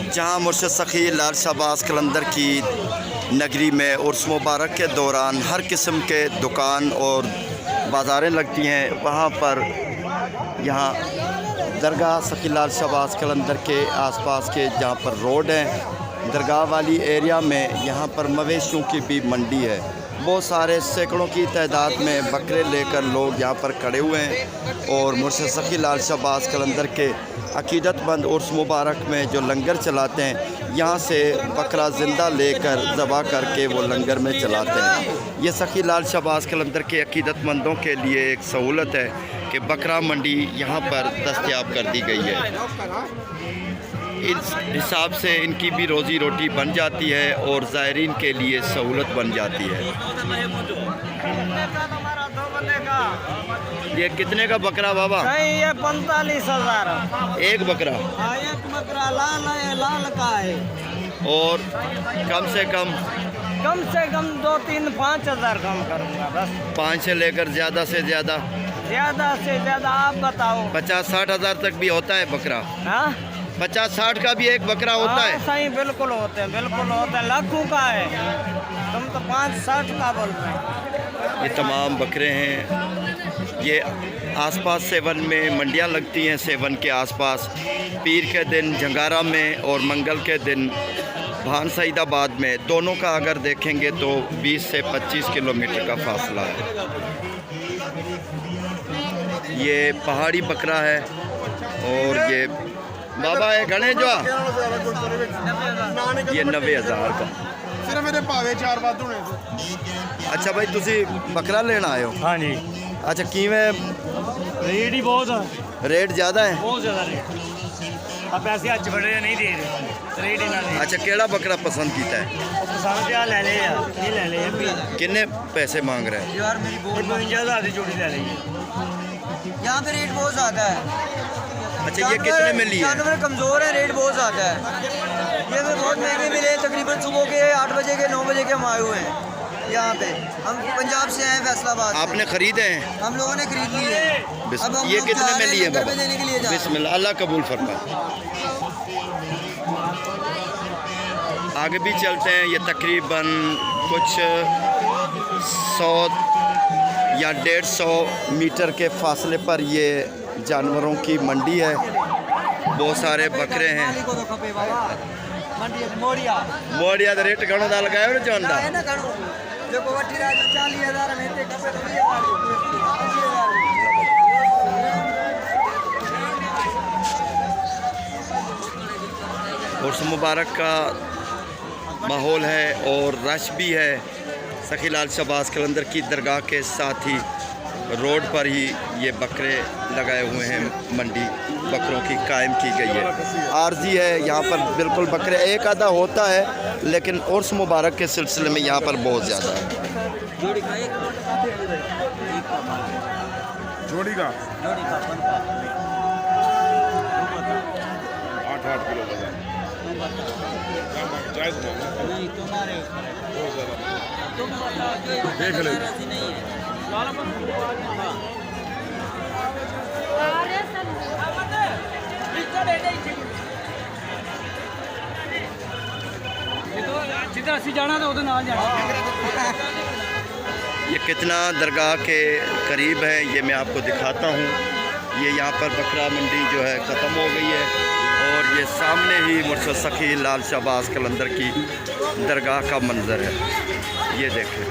जहां मुर्शिद सखी लाल शहबाज कलंदर की नगरी में उर्स मुबारक के दौरान हर किस्म के दुकान और बाज़ारें लगती हैं, वहाँ पर यहाँ दरगाह सखी लाल शहबाज कलंदर के आसपास के जहाँ पर रोड हैं, दरगाह वाली एरिया में यहाँ पर मवेशियों की भी मंडी है। बहुत सारे सैकड़ों की तादाद में बकरे लेकर लोग यहाँ पर खड़े हुए हैं और मुर्शिद सखी लाल शहबाज कलंदर के अकीदतमंद उर्स मुबारक में जो लंगर चलाते हैं, यहाँ से बकरा ज़िंदा लेकर ज़बा करके वो लंगर में चलाते हैं। ये सखी लाल शहबाज कलंदर के अकीदतमंदों के लिए एक सहूलत है कि बकरा मंडी यहाँ पर दस्तयाब कर दी गई है। इस हिसाब से इनकी भी रोज़ी रोटी बन जाती है और ज़ायरीन के लिए सहूलत बन जाती है। ये कितने का बकरा बाबा? ये 45,000 एक बकरा। एक बकरा लाल है, लाल का है। और कम से कम 2, 3, 5 हज़ार कम करूँगा बस। 5 से लेकर ज़्यादा से ज़्यादा आप बताओ। 50-60 हज़ार तक भी होता है बकरा? हाँ, 50-60 का भी एक बकरा होता है? सही, बिल्कुल होते हैं। लाखों का है, तुम तो 5-60 का बोल रहे हैं। ये तमाम बकरे हैं। ये आसपास सेवन में मंडियां लगती हैं, सेवन के आसपास पीर के दिन जंगारा में और मंगल के दिन भान सईदाबाद में। दोनों का अगर देखेंगे तो 20 से 25 किलोमीटर का फासला है। ये पहाड़ी बकरा है और ये बाबा है गणे जो ये 90,000 का। सिर्फ मेरे भावे 4 बात होने। अच्छा भाई, तुसी बकरा लेना आए हो? हाँ जी। अच्छा, किवें रेट ही बहुत है। रेट ज़्यादा है? बहुत ज़्यादा रेट। अब पैसे अच बड़े नहीं दे रहे, रेट इन्होंने। अच्छा, केड़ा बकरा पसंद किया है? पसंद क्या ले ले यार, ये ले ले। कितने पैसे मांग रहे हैं? यार मेरी 52,000 की जोड़ी ले ली है। यहाँ पे रेट बहुत ज़्यादा है। अच्छा, ये कितने में लिए? जानवर कमज़ोर है, रेट बहुत ज़्यादा है। ये तो बहुत महंगे मिले। तकरीबन सुबह के 8 बजे के 9 बजे के हम आए हुए हैं यहाँ पे। हम पंजाब से आए, फैसलाबाद। आपने खरीदे हैं? हम लोगों ने खरीद लिए। अब हम ये लोग कितने में लिए? घर पे देने के लिए जा रहे हैं। बिस्मिल्लाह, अल्लाह कबूल फरमा। आगे भी चलते हैं। ये तकरीबन कुछ 100 या 150 मीटर के फासले पर ये जानवरों की मंडी है। बहुत सारे बकरे हैं। मोड़िया का रेट घणो दा लगाया ना चौंदा? उर्स मुबारक का माहौल है और रश भी है। सखी लाल शहबाज कलंदर की दरगाह के साथ ही रोड पर ही ये बकरे लगाए हुए हैं। मंडी बकरों की कायम की गई है। आर्जी है यहाँ पर, बिल्कुल बकरे एक आधा होता है, लेकिन उर्स मुबारक के सिलसिले में यहाँ पर बहुत ज़्यादा है। जोड़ी का 8 किलो देख ले। ये कितना दरगाह के करीब है ये मैं आपको दिखाता हूँ। ये यहाँ पर बकरा मंडी जो है ख़त्म हो गई है और ये सामने ही मुर्शिद सखी लाल शहबाज कलंदर की दरगाह का मंज़र है। ये देखें।